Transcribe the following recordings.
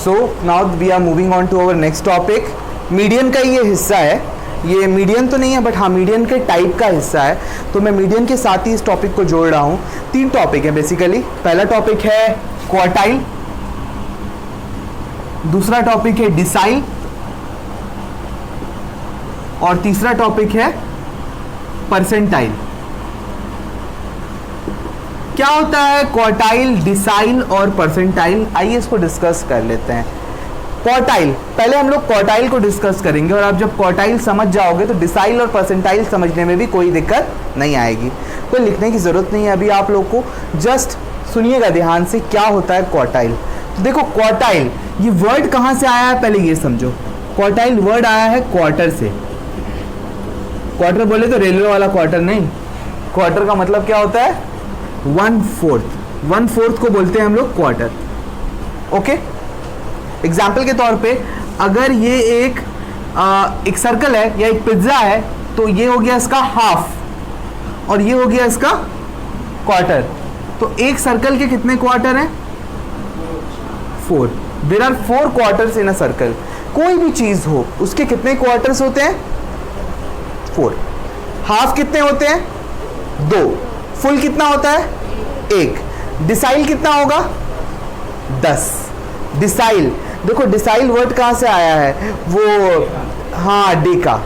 So now we are moving on to our next topic. Median का ये हिस्सा है, ये मीडियन तो नहीं है बट हाँ मीडियन के टाइप का हिस्सा है, तो मैं मीडियन के साथ ही इस टॉपिक को जोड़ रहा हूँ। 3 टॉपिक है बेसिकली। पहला टॉपिक है क्वार्टाइल, दूसरा टॉपिक है डिसाइल और तीसरा टॉपिक है परसेंटाइल। क्या होता है क्वार्टाइल, डिसाइल और परसेंटाइल, आइए इसको डिस्कस कर लेते हैं। क्वार्टाइल, पहले हम लोग क्वार्टाइल को डिस्कस करेंगे और आप जब क्वार्टाइल समझ जाओगे तो डिसाइल और परसेंटाइल समझने में भी कोई दिक्कत नहीं आएगी। कोई लिखने की जरूरत नहीं है अभी आप लोग को, जस्ट सुनिएगा ध्यान से क्या होता है क्वार्टाइल। तो देखो क्वार्टाइल, ये वर्ड कहां से आया है पहले ये समझो। क्वार्टाइल वर्ड आया है क्वार्टर से। क्वार्टर बोले तो रेलवे वाला क्वार्टर नहीं, क्वार्टर का मतलब क्या होता है 1/4, 1/4 को बोलते हैं हम लोग क्वार्टर। ओके, एग्जाम्पल के तौर पे अगर ये एक सर्कल है या एक पिज्जा है तो ये हो गया इसका हाफ और ये हो गया इसका क्वार्टर। तो एक सर्कल के कितने क्वार्टर हैं 4। There are 4 quarters in a circle. कोई भी चीज हो उसके कितने क्वार्टर्स होते हैं 4। हाफ कितने होते हैं 2, फुल कितना होता है 1, डिसाइल कितना होगा 10। डिसाइल, देखो डिसाइल वर्ड कहां से आया है वो, हाँ डेका,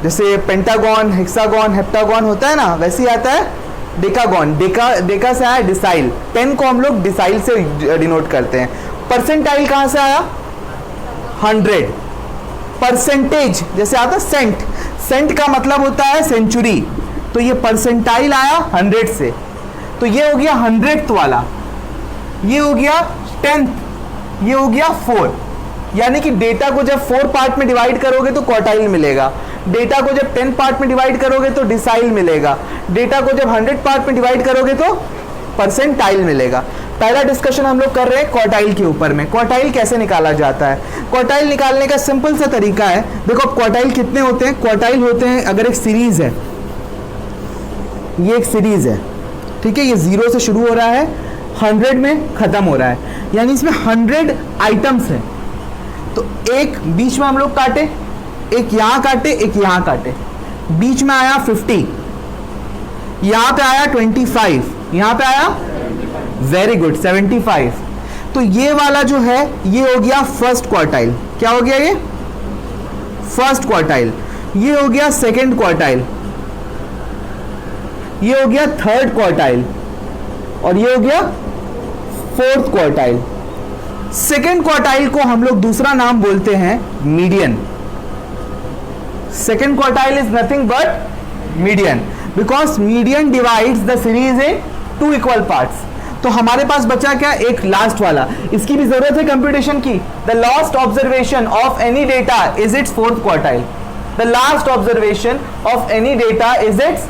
जैसे पेंटागन, हेक्सागन, हेप्टागन होता है ना वैसे ही आता है डेकागन। डेका से आया डिसाइल। 10 को हम लोग डिसाइल से डिनोट करते हैं। परसेंटाइल कहां से आया 100। परसेंटेज जैसे आता सेंट, सेंट का मतलब होता है सेंचुरी, तो ये परसेंटाइल आया 100 से, तो ये हो गया 100th वाला, ये हो गया 10th, ये हो गया 4। यानी कि डेटा को जब 4 पार्ट में डिवाइड करोगे तो क्वार्टाइल मिलेगा, डेटा को जब 10 पार्ट में डिवाइड करोगे तो डिसाइल मिलेगा, डेटा को जब 100 पार्ट में डिवाइड करोगे तो परसेंटाइल मिलेगा। पहला डिस्कशन हम लोग कर रहे हैं क्वार्टाइल के ऊपर में। क्वार्टाइल कैसे निकाला जाता है? क्वार्टाइल निकालने का सिंपल सा तरीका है, देखो क्वार्टाइल कितने होते हैं, क्वार्टाइल होते हैं अगर एक सीरीज है, ये एक सीरीज है, ठीक है, ये 0 से शुरू हो रहा है 100 में खत्म हो रहा है, यानी इसमें 100 आइटम्स हैं। तो एक बीच में हम लोग काटे, एक यहां काटे, एक यहां काटे, बीच में आया 50, यहां पे आया 25, यहां पे आया वेरी गुड 75। तो ये वाला जो है ये हो गया फर्स्ट क्वार्टाइल। क्या हो गया ये फर्स्ट क्वार्टाइल, ये हो गया सेकंड क्वार्टाइल, ये हो गया थर्ड क्वार्टाइल और ये हो गया फोर्थ क्वार्टाइल। सेकेंड क्वार्टाइल को हम लोग दूसरा नाम बोलते हैं median. Second quartile is nothing but median, because median divides the series in 2 equal parts. तो हमारे पास बचा क्या, एक लास्ट वाला, इसकी भी जरूरत है कंप्यूटेशन की। The last observation of any data is it's fourth quartile. The last observation of any data is it's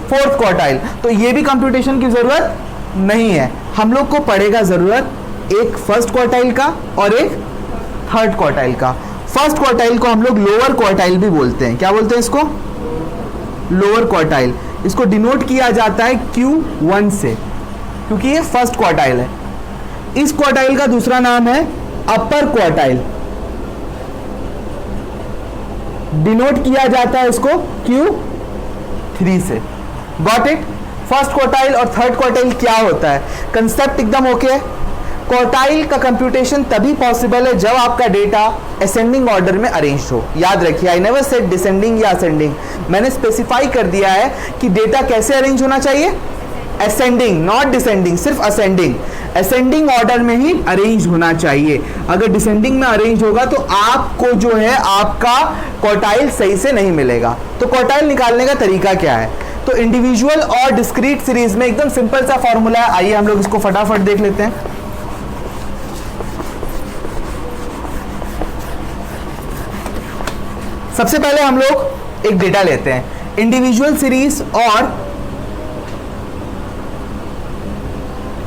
fourth quartile. तो ये भी कंप्यूटेशन की जरूरत नहीं है, हम लोग को पड़ेगा जरूरत एक फर्स्ट क्वार्टाइल का और एक थर्ड क्वार्टाइल का। फर्स्ट क्वार्टाइल को हम लोग लोअर क्वार्टाइल भी बोलते हैं। क्या बोलते हैं इसको? Lower quartile. इसको डिनोट किया जाता है Q1 से, क्योंकि ये फर्स्ट क्वार्टाइल है। इस क्वार्टाइल का दूसरा नाम है अपर क्वार्टाइल, डिनोट किया जाता है इसको Q3 से। Got it? फर्स्ट क्वार्टाइल और थर्ड क्वार्टाइल क्या होता है, कंसेप्ट एकदम ओके है। क्वार्टाइल का कंप्यूटेशन तभी पॉसिबल है जब आपका डेटा असेंडिंग ऑर्डर में अरेंज हो। याद रखिए, आई नेवर सेड डिसेंडिंग या असेंडिंग, मैंने स्पेसिफाई कर दिया है कि डेटा कैसे अरेंज होना चाहिए, असेंडिंग नॉट डिसेंडिंग, सिर्फ असेंडिंग। असेंडिंग ऑर्डर में ही अरेंज होना चाहिए। अगर डिसेंडिंग में अरेंज होगा तो आपको जो है आपका क्वार्टाइल सही से नहीं मिलेगा। तो क्वार्टाइल निकालने का तरीका क्या है? तो इंडिविजुअल और डिस्क्रीट सीरीज में एकदम सिंपल सा फॉर्मूला है, आइए हम लोग इसको फटाफट देख लेते हैं। सबसे पहले हम लोग एक डेटा लेते हैं, इंडिविजुअल सीरीज और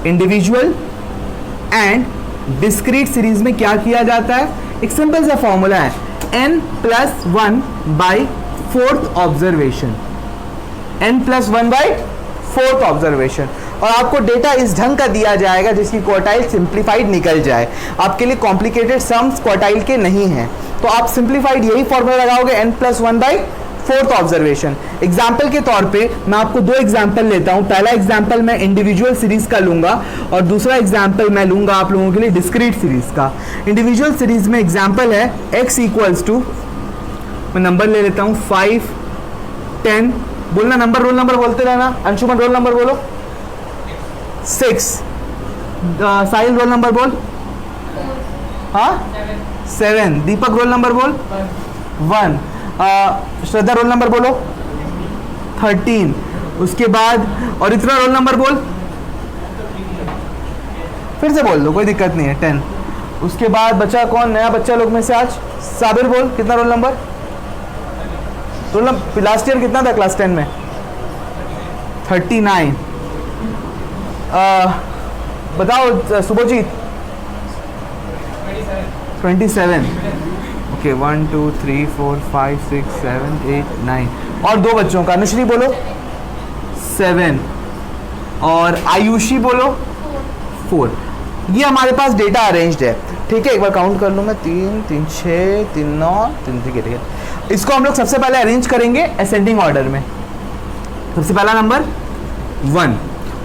इंडिविजुअल एंड डिस्क्रीट सीरीज में क्या किया जाता है, एक सिंपल सा फॉर्मूला है, n+1 by fourth observation, n+1 by fourth observation. और आपको डेटा इस ढंग का दिया जाएगा जिसकी क्वार्टाइल सिंप्लीफाइड निकल जाए। आपके लिए कॉम्प्लिकेटेड सम्स क्वार्टाइल के नहीं हैं, तो आप सिंप्लीफाइड यही फॉर्मूला लगाओगे n+1/4th ऑब्जर्वेशन। एग्जाम्पल के तौर पे मैं आपको दो एग्जाम्पल लेता हूं। पहला एग्जाम्पल मैं इंडिविजुअल सीरीज का लूंगा और दूसरा एग्जाम्पल मैं लूंगा आप लोगों के लिए डिस्क्रीट सीरीज का। इंडिविजुअल सीरीज में एग्जाम्पल है x इक्वल्स टू, मैं नंबर ले लेता हूं 5, 10, बोलना नंबर, रोल नंबर बोलते रहना। अंशुमन रोल नंबर बोलो 6, साहिल रोल नंबर बोल, हाँ 7, दीपक रोल नंबर बोल 1, श्रद्धा रोल नंबर बोलो 13, उसके बाद और इतना रोल नंबर बोल, फिर से बोल दो कोई दिक्कत नहीं है 10। उसके बाद बचा कौन नया बच्चा लोग में से आज? साबिर बोल कितना रोल नंबर? लास्ट ईयर कितना था क्लास 10 में? 39। बताओ सुभोजीत 27। ओके 1 2 3 4 5 6 7 8 9 और दो बच्चों का। अनुश्री बोलो 7 और आयुषी बोलो 4। ये हमारे पास डेटा अरेंज्ड है, ठीक है। एक बार काउंट कर लूँ मैं 3 3 6 3 9 3, ठीक है। इसको हम लोग सबसे पहले अरेंज करेंगे असेंडिंग ऑर्डर में। सबसे पहला नंबर 1,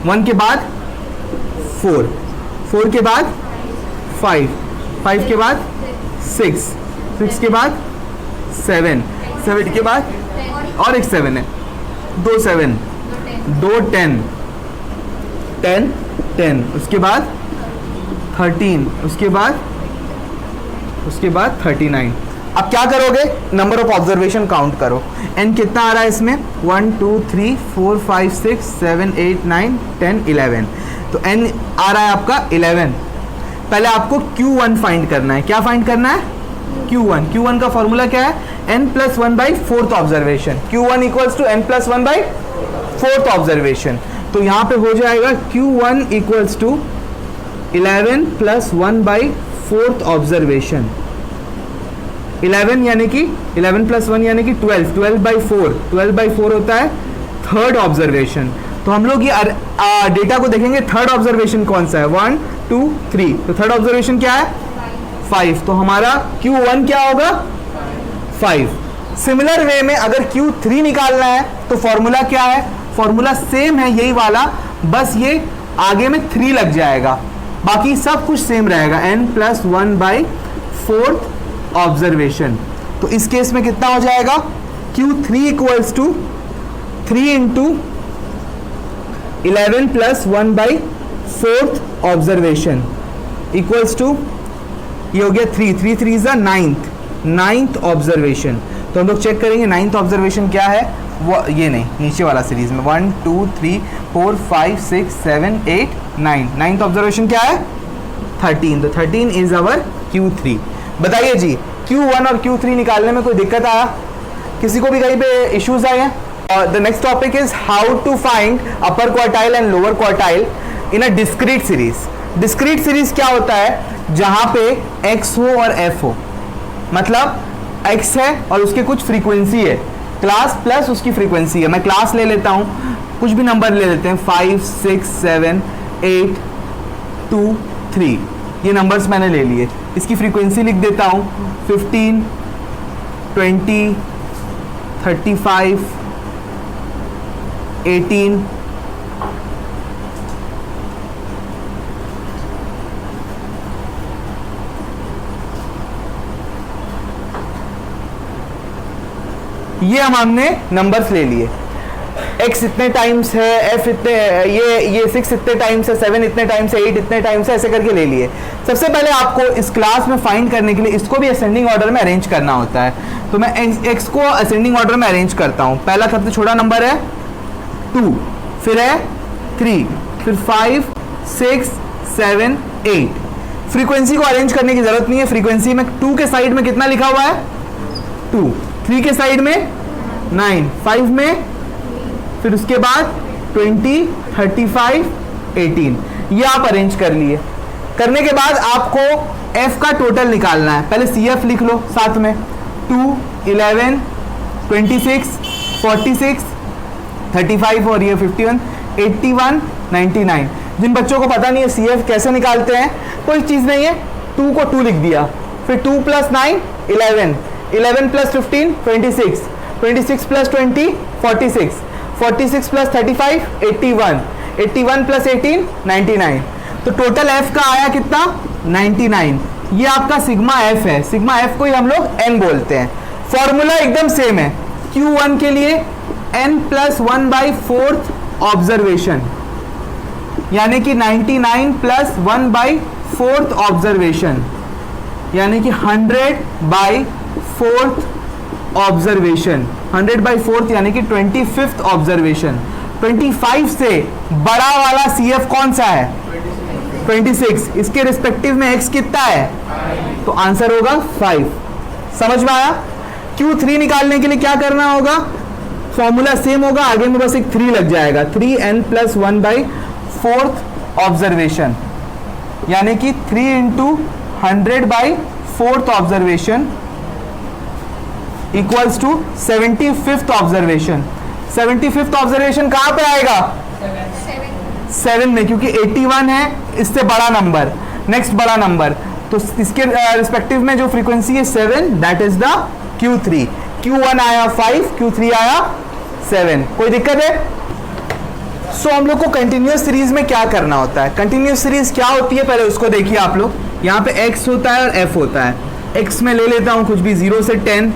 1 के बाद 4, 4 के बाद 5, 5 के बाद 6, 6 के बाद 7, 7 के बाद और एक 7 है, 2 7, 2 10, 10 10, उसके बाद 13, उसके बाद 39। अब क्या करोगे? नंबर ऑफ ऑब्जर्वेशन काउंट करो। n कितना आ रहा है इसमें? 1 2 3 4 5 6 7 8 9 10 11। तो n आ रहा है आपका 11। पहले आपको Q1 फाइंड करना है। क्या फाइंड करना है? Q1। Q1 का फॉर्मूला क्या है? n+1/4th observation. Q1 equals to n+1/4th observation. तो यहाँ पे हो जाएगा Q1 equals to 11 + 1/4th observation. 11 यानी कि 11 + 1 यानी कि 12, 12/4, 12/4 होता है थर्ड ऑब्जर्वेशन। तो हम लोग ये डेटा को देखेंगे, थर्ड ऑब्जर्वेशन कौन सा है? 1 2 3। तो थर्ड ऑब्जर्वेशन क्या है? 5। तो हमारा Q1 क्या होगा? 5। सिमिलर वे में अगर Q3 निकालना है तो फॉर्मूला क्या है? फॉर्मूला सेम है यही वाला, बस ये आगे में 3 लग जाएगा, बाकी सब कुछ सेम रहेगा। n+1/4th observation. तो इस केस में कितना हो जाएगा? Q3 equals to 3 × 11 + 1/4th observation equals to, ये हो गया 3 3 3 इज 9th ऑब्जर्वेशन। तो हम लोग चेक करेंगे 9th ऑब्जर्वेशन क्या है। वो ये नहीं, नीचे वाला सीरीज में 1 2 3 4 5 6 7 8 9, 9th ऑब्जर्वेशन क्या है? 13। तो 13 इज अवर Q3। बताइए जी, Q1 और Q3 निकालने में कोई दिक्कत आया? किसी को भी कहीं पे इश्यूज आए हैं? The next topic is how to find upper quartile and lower quartile in a discrete series. Discrete series क्या होता है? जहां पे x हो और f हो, मतलब x है और उसके कुछ फ्रीक्वेंसी है, क्लास प्लस उसकी फ्रीक्वेंसी है। मैं क्लास ले लेता हूं, कुछ भी नंबर ले लेते हैं 5 6 7 8 2 3, ये नंबर्स मैंने ले लिए। इसकी फ्रीक्वेंसी लिख देता हूं 15 20 35 18 ये हमने नंबर्स ले लिए। x इतने टाइम्स है, f इतने, ये 6 इतने टाइम्स है, 7 इतने टाइम्स है, 8 इतने टाइम्स है, ऐसे करके ले लिए। सबसे पहले आपको इस क्लास में फाइंड करने के लिए इसको भी असेंडिंग ऑर्डर में अरेंज करना होता है। तो मैं x को असेंडिंग ऑर्डर में अरेंज करता हूँ। पहला सबसे छोटा नंबर है 2, फिर है 3, फिर 5 6 7 8। फ्रीक्वेंसी को अरेंज करने की जरूरत नहीं है। फ्रीक्वेंसी में 2 के साइड में कितना लिखा हुआ है? 2, 3 के साइड में 9, 5 में, फिर उसके बाद 20 35 18। ये आप अरेंज कर लिए। करने के बाद आपको f का टोटल निकालना है। पहले CF लिख लो साथ में, 2 11 26 46 35 और ये 51 81 99। जिन बच्चों को पता नहीं है CF कैसे निकालते हैं, कोई चीज़ नहीं है, 2 को 2 लिख दिया, फिर 2 + 9 11, 11 + 15 26, 26 + 20 46, 46 + 35 81, 81 + 18 99। तो टोटल F का आया कितना? 99। ये आपका सिग्मा F है। सिग्मा F को ही हम लोग N बोलते हैं। फॉर्मूला एकदम सेम है। Q1 के लिए N + 1/4 ऑब्जर्वेशन, यानी कि 99 + 1/4 ऑब्जर्वेशन, यानी कि 100/4 ऑब्जर्वेशन, 100/4 यानी कि 25th ऑब्जर्वेशन। 25 से बड़ा वाला CF कौन सा है? 26। इसके रिस्पेक्टिव में x कितना है? तो आंसर होगा 5। समझ में आया? Q3 निकालने के लिए क्या करना होगा? फॉर्मूला सेम होगा, आगे में बस एक 3 लग जाएगा, 3n + 1/4 ऑब्जर्वेशन, यानी कि 3 × 100/4 observation equals to 75th observation. 75th observation कहां पे आएगा? 7 में, क्योंकि 81 है, इससे बड़ा नंबर, नेक्स्ट बड़ा नंबर, तो इसके रिस्पेक्टिव में जो फ्रीक्वेंसी है 7, that is the Q3। Q1 आया 5, Q3 आया 7। कोई दिक्कत है? सो हम लोग को कंटिन्यूअस सीरीज में क्या करना होता है? कंटिन्यूअस सीरीज क्या होती है पहले उसको देखिए आप लोग। यहाँ पे x होता है और f होता है। x में ले लेता हूँ कुछ भी, 0 से 10,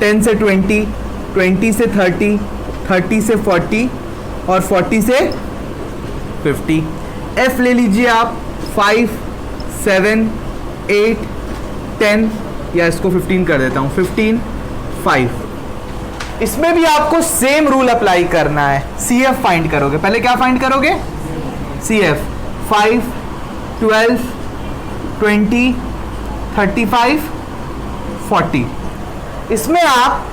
10 से 20, 20 से 30, 30 से 40 और 40 से 50। f ले लीजिए आप 5, 7, 8, 10, या इसको 15 कर देता हूँ, 15, 5। इसमें भी आपको सेम रूल अप्लाई करना है। CF फाइंड करोगे, पहले क्या फाइंड करोगे? CF 5, 12, 20, 35, 40। इसमें आप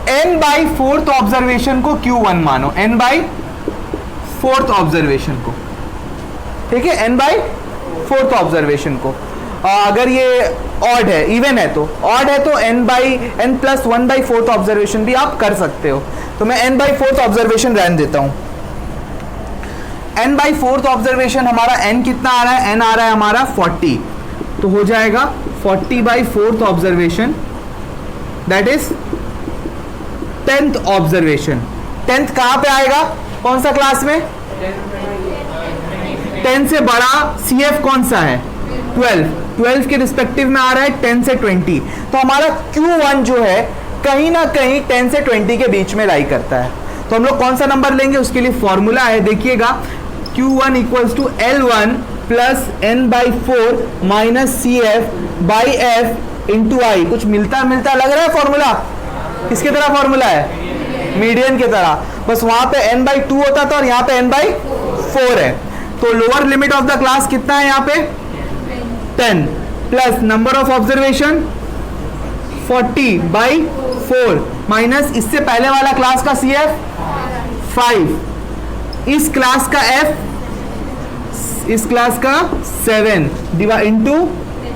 n/4 ऑब्जर्वेशन को Q1 मानो, n/4 ऑब्जर्वेशन को, ठीक है, n/4 ऑब्जर्वेशन को। अगर ये ऑड है, इवन है तो ऑड है तो n + 1/4 ऑब्जर्वेशन भी आप कर सकते हो। तो मैं n/4 ऑब्जर्वेशन रहने देता हूं। n/4 ऑब्जर्वेशन हमारा n कितना आ रहा है? n आ रहा है हमारा 40, तो हो जाएगा 40/4 observation, that is 10th observation. 10th कहां पे आएगा? कौन सा क्लास में? 10 से बड़ा CF कौन सा है? 12। 12 के रिस्पेक्टिव में आ रहा है 10 से 20। तो हमारा Q1 जो है कहीं ना कहीं 10 से 20 के बीच में लाई करता है। तो हम लोग कौन सा नंबर लेंगे? उसके लिए फॉर्मूला है, देखिएगा, Q1 = L1 + n/4 - CF/F × I। कुछ मिलता लग रहा है फॉर्मूला? किसके तरह फॉर्मूला है? मीडियन के तरह। बस वहां पे n/2 होता था और यहाँ पे n/4 है। तो lower limit of the class कितना है यहाँ पे? 10 plus number of observation 40/4 minus इससे पहले वाला क्लास का CF 5, इस क्लास का F, इस क्लास का 7 डिवाइड इनटू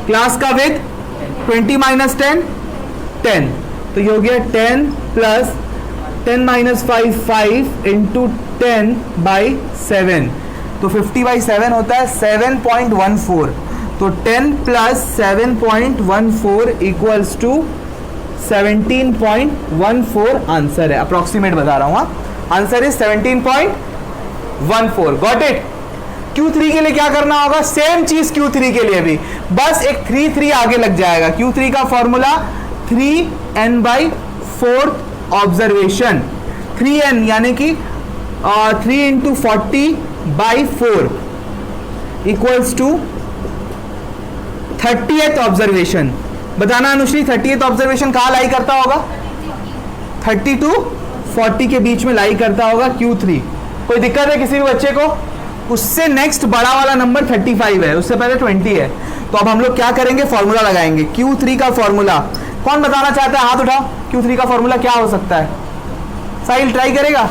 क्लास का विथ 20 - 10 10। तो ये हो गया 10 प्लस 10 - 5 5 इंटू 10/7। तो 50/7 होता है 7.14। तो 10 प्लस 7.14 इक्वल्स टू 17.14 आंसर है। अप्रोक्सीमेट बता रहा हूं, answer is 17.14। Got it? Q3 के लिए क्या करना होगा? सेम चीज Q3 के लिए भी, बस एक 3 आगे लग जाएगा। Q3 का फॉर्मूला 3n/4 ऑब्जर्वेशन, 3n यानी कि 3 × 40/4 इक्वल्स टू 30th ऑब्जर्वेशन। बताना अनुश्री, 30th ऑब्जर्वेशन कहाँ लाई करता होगा? 30 to 40 के बीच में लाई करता होगा Q3। कोई दिक्कत है किसी भी बच्चे को? उससे नेक्स्ट बड़ा वाला नंबर 35 है, उससे पहले 20 है। तो अब हम लोग क्या करेंगे? फॉर्मूला लगाएंगे। Q3 का फॉर्मूला कौन बताना चाहता है? हाथ उठाओ। Q3 का फॉर्मूला क्या हो सकता है? साहिल ट्राई करेगा?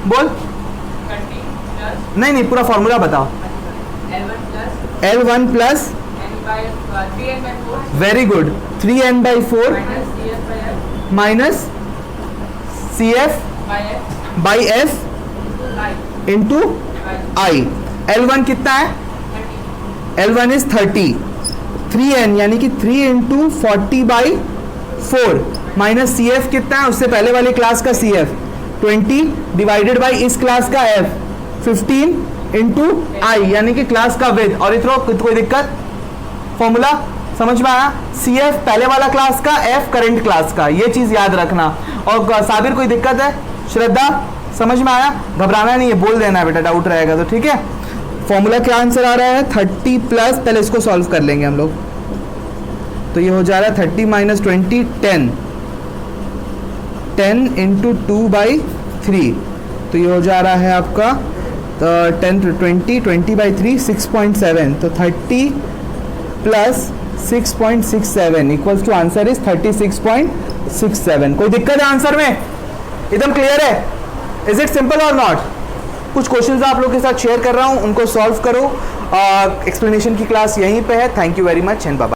बोल। नहीं, पूरा फॉर्मूला बताओ। L1 plus very good 3n/4 minus CF/F into I, L1 कितना है, L1 इज 30, 3n यानी कि 3 इंटू 40/4 माइनस CF कितना है, उससे पहले वाली क्लास का CF 20 डिवाइडेड बाई इस क्लास का F 15 इंटू I यानी कि क्लास का विद। और इतना कोई दिक्कत, फॉर्मूला समझ में आया, CF पहले वाला क्लास का, F करंट क्लास का, ये चीज याद रखना। और साबिर कोई दिक्कत है, श्रद्धा समझ में आया, घबराना नहीं है, बोल देना है बेटा डाउट रहेगा तो, ठीक है। फॉर्मूला क्या आंसर आ रहा है 30 प्लस, पहले इसको सॉल्व कर लेंगे हम लोग, तो ये हो जा रहा है 30 माइनस 20 10 इंटू 2/3, तो ये हो जा रहा है आपका 10 20/3 6.7, तो 30 plus 6.67 equals to answer is 36.67। कोई दिक्कत है आंसर में, एकदम क्लियर है, इज इट सिंपल और नॉट। कुछ क्वेश्चंस आप लोग के साथ शेयर कर रहा हूं, उनको सॉल्व करो। एक्सप्लेनेशन की क्लास यहीं पे है। Thank you very much and bye.